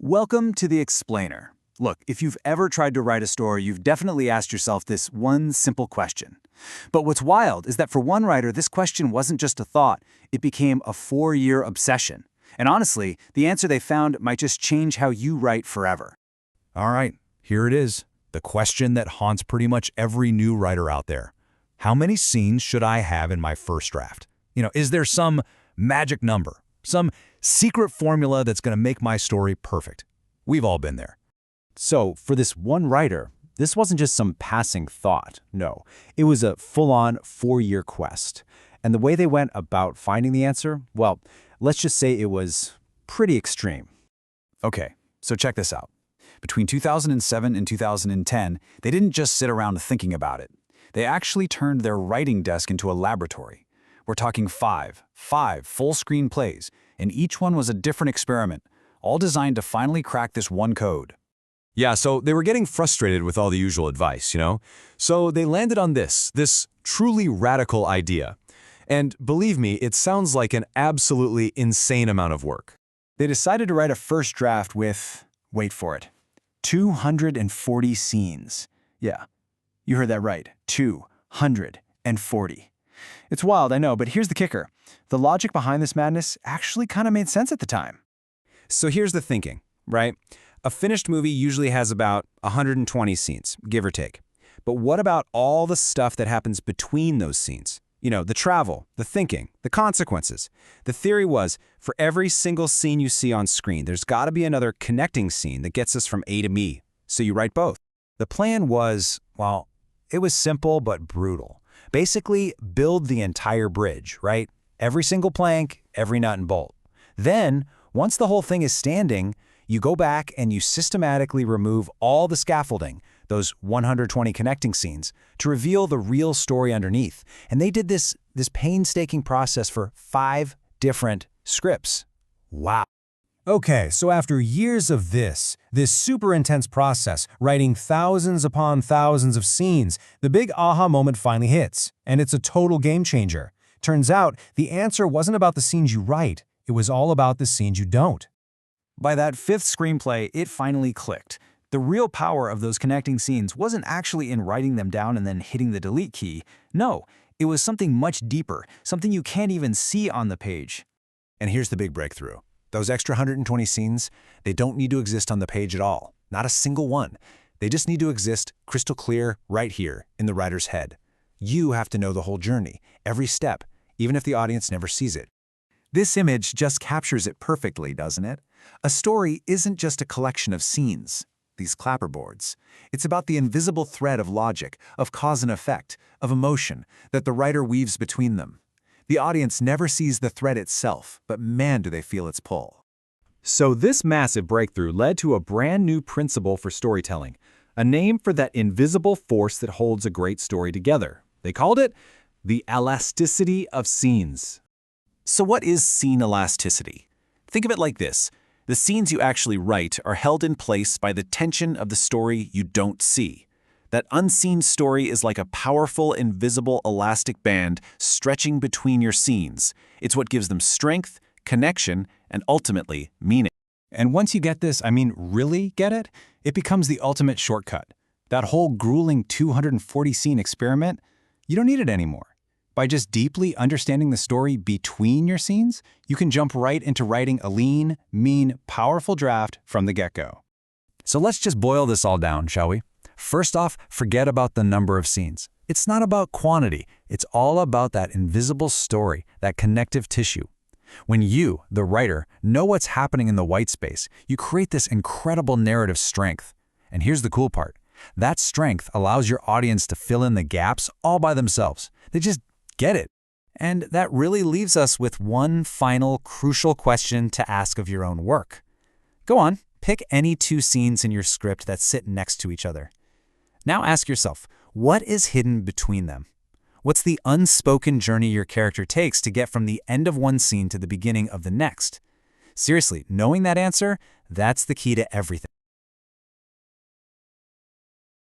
Welcome to The Explainer. Look, if you've ever tried to write a story, you've definitely asked yourself this one simple question. But what's wild is that for one writer, this question wasn't just a thought, it became a 4-year obsession. And honestly, the answer they found might just change how you write forever. All right, here it is. The question that haunts pretty much every new writer out there. How many scenes should I have in my first draft? Is there some magic number, some secret formula that's going to make my story perfect? We've all been there. So, for this one writer, this wasn't just some passing thought. No, it was a full-on 4-year quest. And the way they went about finding the answer, well, let's just say it was pretty extreme. Okay, so check this out. Between 2007 and 2010, they didn't just sit around thinking about it. They actually turned their writing desk into a laboratory. We're talking five full screenplays, and each one was a different experiment, all designed to finally crack this one code. Yeah, so they were getting frustrated with all the usual advice, So they landed on this truly radical idea. And believe me, it sounds like an absolutely insane amount of work. They decided to write a first draft with, wait for it, 240 scenes. Yeah, you heard that right, 240. It's wild, I know, but here's the kicker. The logic behind this madness actually kind of made sense at the time. So here's the thinking, right? A finished movie usually has about 120 scenes, give or take. But what about all the stuff that happens between those scenes? The travel, the thinking, the consequences. The theory was, for every single scene you see on screen, there's got to be another connecting scene that gets us from A to B. So you write both. The plan was, well, it was simple but brutal. Basically, build the entire bridge, right? Every single plank, every nut and bolt. Then, once the whole thing is standing, you go back and you systematically remove all the scaffolding, those 120 connecting scenes, to reveal the real story underneath. And they did this painstaking process for 5 different scripts. Wow. Okay, so after years of this super intense process, writing thousands upon thousands of scenes, the big aha moment finally hits, and it's a total game changer. Turns out, the answer wasn't about the scenes you write, it was all about the scenes you don't. By that 5th screenplay, it finally clicked. The real power of those connecting scenes wasn't actually in writing them down and then hitting the delete key. No, it was something much deeper, something you can't even see on the page. And here's the big breakthrough. Those extra 120 scenes, they don't need to exist on the page at all. Not a single one. They just need to exist crystal clear right here in the writer's head. You have to know the whole journey, every step, even if the audience never sees it. This image just captures it perfectly, doesn't it? A story isn't just a collection of scenes, these clapperboards. It's about the invisible thread of logic, of cause and effect, of emotion that the writer weaves between them. The audience never sees the thread itself, but man, do they feel its pull. So this massive breakthrough led to a brand new principle for storytelling, a name for that invisible force that holds a great story together. They called it the elasticity of scenes. So what is scene elasticity? Think of it like this. The scenes you actually write are held in place by the tension of the story you don't see. That unseen story is like a powerful, invisible elastic band stretching between your scenes. It's what gives them strength, connection, and ultimately meaning. And once you get this, really get it, it becomes the ultimate shortcut. That whole grueling 240-scene experiment, you don't need it anymore. By just deeply understanding the story between your scenes, you can jump right into writing a lean, mean, powerful draft from the get-go. So let's just boil this all down, shall we? First off, forget about the number of scenes. It's not about quantity. It's all about that invisible story, that connective tissue. When you, the writer, know what's happening in the white space, you create this incredible narrative strength. And here's the cool part. That strength allows your audience to fill in the gaps all by themselves. They just get it. And that really leaves us with one final crucial question to ask of your own work. Go on, pick any 2 scenes in your script that sit next to each other. Now ask yourself, what is hidden between them? What's the unspoken journey your character takes to get from the end of one scene to the beginning of the next? Seriously, knowing that answer, that's the key to everything.